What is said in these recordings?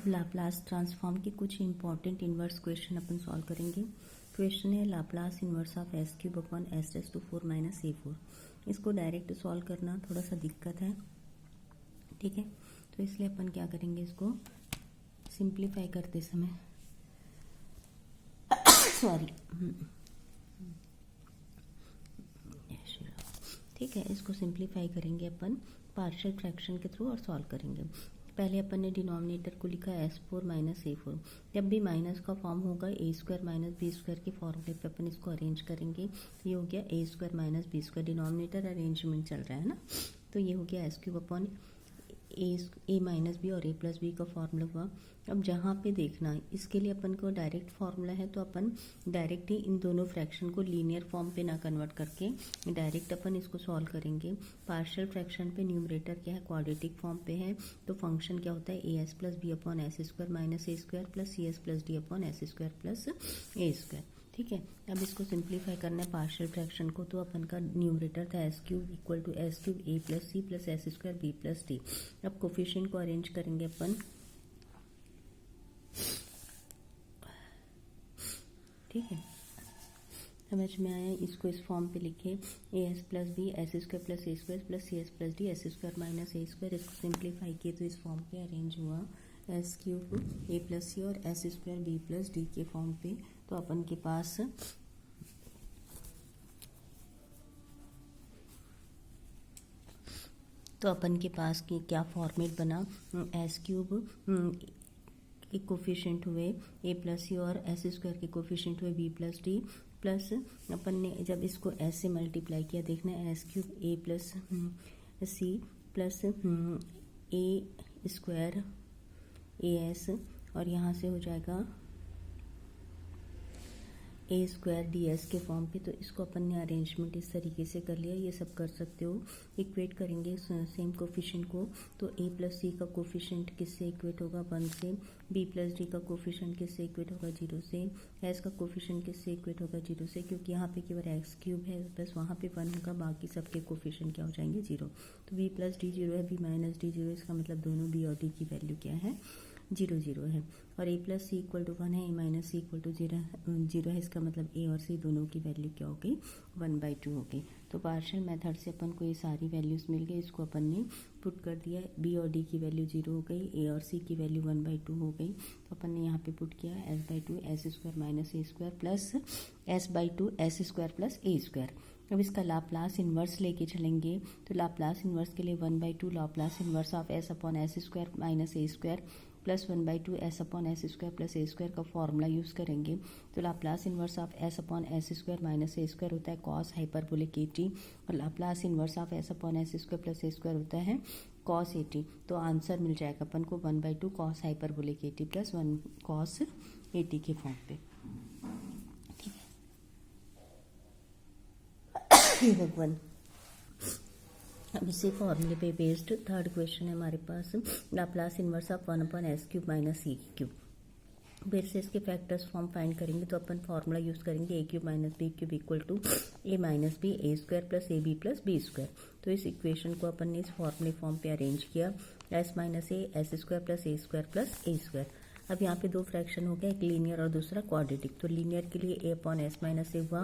अब Laplace transform के कुछ इंपॉर्टेंट इन्वर्स क्वेश्चन अपन सॉल्व करेंगे। क्वेश्चन है Laplace inverse of s cube upon s raise to 4 minus a4। इसको डायरेक्ट सॉल्व करना थोड़ा सा दिक्कत है, ठीक है। तो इसलिए अपन क्या करेंगे, इसको सिंप्लीफाई करते समय सॉरी ठीक है, इसको सिंप्लीफाई करेंगे अपन पार्शियल फ्रैक्शन के थ्रू और सॉल्व करेंगे। पहले अपन ने डिनोमिनेटर को लिखा S4 माइनस a4। जब भी माइनस का फॉर्म होगा a square minus b square के फॉर्मूले पे अपन इसको अरेंज करेंगे। तो ये हो गया a square minus b square, denominator arrangement चल रहा है ना। तो ये हो गया s cube upon a minus b और ए प्लस बी का फॉर्मूला हुआ। अब जहाँ पे देखना है, इसके लिए अपन को डायरेक्ट फॉर्मूला है तो अपन डायरेक्ट ही इन दोनों फ्रैक्शन को लीनियर फॉर्म पे ना कन्वर्ट करके डायरेक्ट अपन इसको सॉल्व करेंगे। पार्शियल फ्रैक्शन पे न्यूमरेटर क्या है, क्वाड्रेटिक फॉर्म पे है, तो फंक्शन क्या होता है a S plus B upon s square minus A square plus C s plus D upon s square plus A square, ठीक है। अब इसको सिंप्लीफाई करना है पार्शियल फ्रैक्शन को, तो अपन का न्यूमरेटर था s cube equal to s cube a plus c plus s square b plus d. अब कोफिशिएंट को अरेंज करेंगे अपन, ठीक है। समझ में आया, इसको इस फॉर्म पे लिखे a S plus B S square plus A square plus C s plus d s square minus A square. इसको सिंप्लीफाई किए तो इस फॉर्म पे अरेंज हुआ s cube a plus c और s square b plus d के form पे। तो अपन के पास की क्या फॉर्मेट बना, एस क्यूब के कोफिशिएंट हुए ए प्लस सी और एस स्क्वायर के कोफिशिएंट हुए बी प्लस डी, प्लस अपन ने जब इसको एस से मल्टीप्लाई किया, देखना s cube a plus c plus A square a s, और यहाँ से हो जाएगा ए स्क्वायर डी एस के फॉर्म पे। तो इसको अपन ने अरेंजमेंट इस तरीके से कर लिया। ये सब कर सकते हो, इक्वेट करेंगे सेम कोफिशिएंट को। तो ए प्लस सी का कोफिशिएंट किससे इक्वेट होगा, 1 से। बी प्लस डी का कोफिशिएंट किससे इक्वेट होगा, 0 से। एस का कोफिशिएंट किससे इक्वेट होगा, 0 से, क्योंकि यहाँ पे केवल एक्स क्यूब है, बस वहाँ पे 1 होगा, बाकी सबके कोफिशिएंट क्या हो जाएंगे, 0। तो बी प्लस डी 0 है, बी माइनस डी 0, इसका मतलब दोनों बी और डी की वैल्यू क्या है, 0 0 है। और a plus C equal to 1 है, A minus C equal to 0 है, इसका मतलब ए और सी दोनों की वैल्यू क्या हो गई, 1/2 हो गई। तो पार्शियल मेथड से अपन को ये सारी वैल्यूज मिल गई, इसको अपन ने पुट कर दिया। बी और डी की वैल्यू 0 हो गई, ए और सी की वैल्यू 1/2 हो गई। तो अपन ने यहाँ पे पुट किया s/2 एस स्क्वायर माइनस ए square plus s/2 S square plus ए स्क्वायर। अब इसका लाप्लास इन्वर्स लेके चलेंगे, तो लाप्लास इन्वर्स के लिए 1/2 Laplace inverse of S upon s square minus A square plus 1/2 S upon s square plus A square का formula use करेंगे। तो Laplace inverse of S upon s square minus A square होता है cos hyperbolic eighty, और Laplace inverse of S upon s square plus A square होता है cos eighty. तो answer मिल जाएगा अपन को 1/2 cos hyperbolic eighty plus 1 cos eighty के form पे, ठीक है भगवान। अब इसी फॉर्मूले पे बेस्ड थर्ड क्वेश्चन है हमारे पास, Laplace inverse of 1 upon S cube minus C cube. फिर से इसके फैक्टर्स फॉर्म फाइंड करेंगे, तो अपन फॉर्मूला यूज करेंगे A cube minus B cube equal to A minus B A square plus A B plus B square. तो इस equation को अपन ने इस फॉर्मूले फॉर्म पे अरेंज किया, एस माइनस ए एस स्क्वायर प्लस ए स्क्वायर प्लस ए स्क्वायर। अब यहाँ पे दो फ्रैक्शन हो गया, एक लीनियर और दूसरा क्वाड्रेटिक। तो लीनियर के लिए ए अपॉन एस माइनस ए हुआ,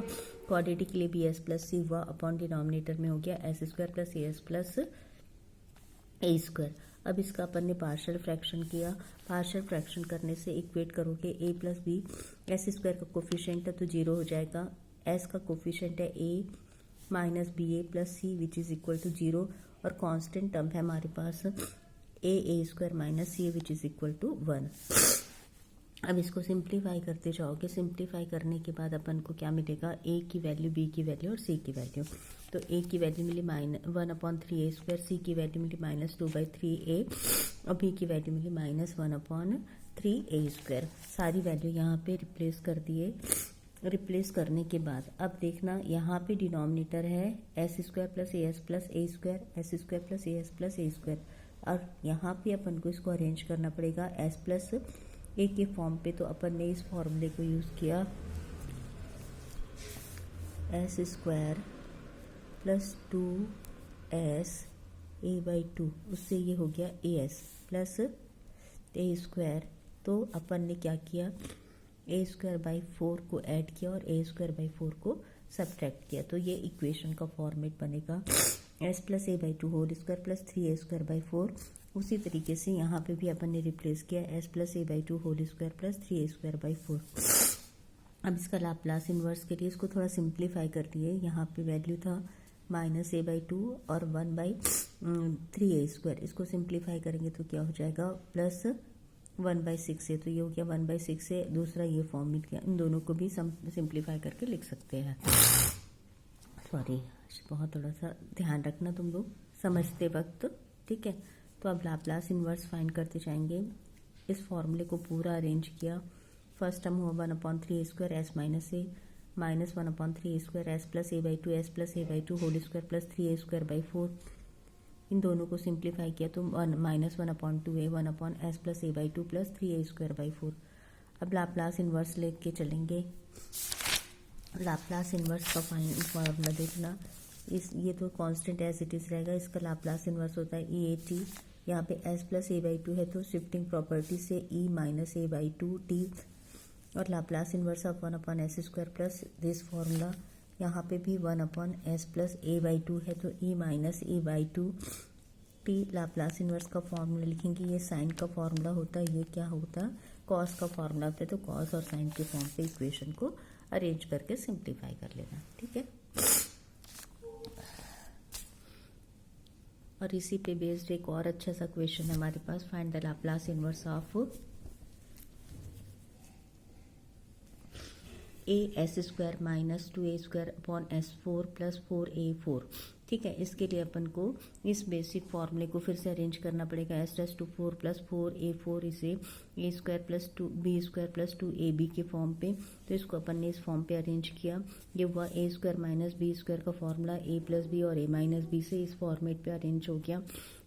क्वाड्रेटिक के लिए बी एस प्लस सी हुआ, अपॉन डिनोमिनेटर में हो गया S square plus A S plus A square. अब इसका अपन ने पार्शियल फ्रैक्शन किया, पार्शियल फ्रैक्शन करने से इक्वेट करोगे A plus B, S square का कोफिशिएंट है तो 0 हो जाएगा, एस का कोफिशिएंट है A minus B A plus C which is equal to 0, और कांस्टेंट टर्म है हमारे पास A square minus C which is equal to 1। अब इसको सिंप्लीफाई करते जाओगे, सिंप्लीफाई करने के बाद अपन को क्या मिलेगा, ए की वैल्यू, बी की वैल्यू और सी की वैल्यू। तो ए की वैल्यू मिली -1/3 ए स्क्वायर, सी की वैल्यू मिली -2/3 ए, और बी की वैल्यू मिली -1/3 ए स्क्वायर। सारी वैल्यू यहाँ पे रिप्लेस कर दिए। रिप्लेस करने के बाद अब देखना, यहाँ पे डिनोमिनेटर है S square plus A S plus A square, S square plus A S plus A square, और यहाँ पे अपन को इसको अरेंज करना पड़ेगा एस प्लस ए के फॉर्म पे। तो अपन ने इस फॉर्मूले को यूज़ किया, S square plus 2s a/2, उससे ये हो गया as प्लस ए स्क्वायर, तो अपन ने क्या किया, ए स्क्वायर बाई 4 को ऐड किया और ए स्क्वायर बाई 4 को सब्ट्रैक्ट किया, तो ये इक्वेशन का फॉर्मेट बनेगा s plus A by 2 whole square plus 3 A square by 4। उसी तरीके से यहाँ पे भी अपन ने रिप्लेस किया s plus A by 2 whole square plus 3 A square by 4। अब इसका लाप्लास इन्वर्स के लिए इसको थोड़ा सिंप्लीफाई कर दिए, यहाँ पे वैल्यू था माइनस ए बाई 2 और 1 बाई 3 ए स्क्वायर, इसको सिंप्लीफाई करेंगे तो क्या हो जाएगा प्लस 1 बाई 6 है, तो ये हो गया 1 बाई 6 से दूसरा ये फॉर्म मिल गया। इन दोनों को भी सिंप्लीफाई करके लिख सकते हैं। सॉरी, बहुत थोड़ा सा ध्यान रखना तुम लोग समझते वक्त, ठीक है। तो अब लाप्लास इन्वर्स फाइंड करते जाएंगे। इस फॉर्मूले को पूरा अरेंज किया। फर्स्ट टर्म हुआ 1/3 A square S minus A minus 1/3 A square S plus A by 2 S plus A by 2 whole square plus 3 A square by 4। इन दोनों को सिंप्लीफाई किया तो minus 1/2 A 1 S plus A by 2 plus 3 A square by 4। अब Laplace inverse लेके चलेंगे। Laplace inverse का formula देखना, ये तो कांस्टेंट एज इट इज रहेगा। इसका लाप्लास इन्वर्स होता है ई ए टी, यहाँ पे एस प्लस ए बाई 2 है तो शिफ्टिंग प्रॉपर्टी से ई माइनस ए बाई 2 टी, और Laplace inverse of 1/s square plus this formula, यहाँ पे भी 1/s प्लस ए बाई 2 है तो E minus A by 2 T. Laplace inverse का फॉर्मूला लिखेंगे, ये साइन का फॉर्मूला होता है, ये क्या होता है कॉस का फॉर्मूला होता है, तो कॉस और साइन के फॉर्म पे इक्वेशन को अरेंज करके सिंप्लीफाई कर लेना, ठीक है। और इसी पे बेस्ड एक और अच्छा सा क्वेश्चन है हमारे पास, find the Laplace inverse of A S square minus 2 A square upon S 4 plus 4a4, ठीक है। इसके लिए अपन को इस बेसिक फॉर्मूले को फिर से अरेंज करना पड़ेगा। S dash to 4 plus 4a4 इसे A square plus 2b square plus 2ab के फॉर्म पे, तो इसको अपन ने इस फॉर्म पे अरेंज किया। ये हुआ ए स्क्वायर माइनस बी स्क्वायर का फॉर्मूला ए प्लस बी और ए माइनस बी से इस फॉर्मेट पे अरेंज हो गया।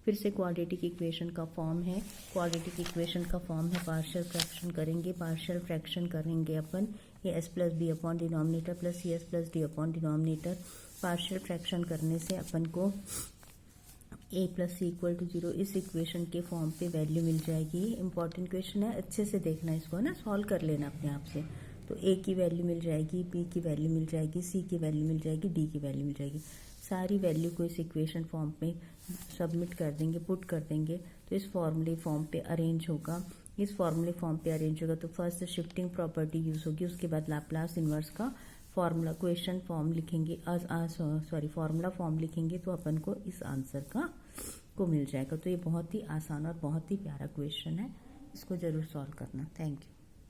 फिर से क्वाड्रेटिक इक्वेशन का फॉर्म है, क्वाड्रेटिक इक्वेशन का फॉर्म है पार्शियल फ्रैक्शन करेंगे, पार्शियल फ्रैक्शन करेंगे अपन ये s plus B upon denominator plus सी s plus D upon denominator. Partial fraction करने से अपन को A plus C equal to 0 इस इक्वेशन के फॉर्म पे वैल्यू मिल जाएगी। इंपॉर्टेंट क्वेश्चन है, अच्छे से देखना इसको, है ना, सॉल्व कर लेना अपने आप से। तो ए की वैल्यू मिल जाएगी, बी की वैल्यू मिल जाएगी, सी की वैल्यू मिल जाएगी, डी की वैल्यू मिल जाएगी। सारी वैल्यू को इस इक्वेशन फॉर्म पे सबमिट कर देंगे, पुट कर देंगे, तो इस फॉर्मूले फॉर्म पे अरेंज होगा। इस फॉर्मूले फॉर्म पे अरेंज होगा तो फर्स्ट शिफ्टिंग प्रॉपर्टी यूज होगी, उसके बाद लाप्लास इन्वर्स का फॉर्मूला क्वेश्चन फॉर्म लिखेंगे, फॉर्मूला फॉर्म लिखेंगे तो अपन को इस आंसर का को मिल जाएगा। तो ये बहुत ही आसान और बहुत ही प्यारा क्वेश्चन है, इसको जरूर सॉल्व करना। Thank you.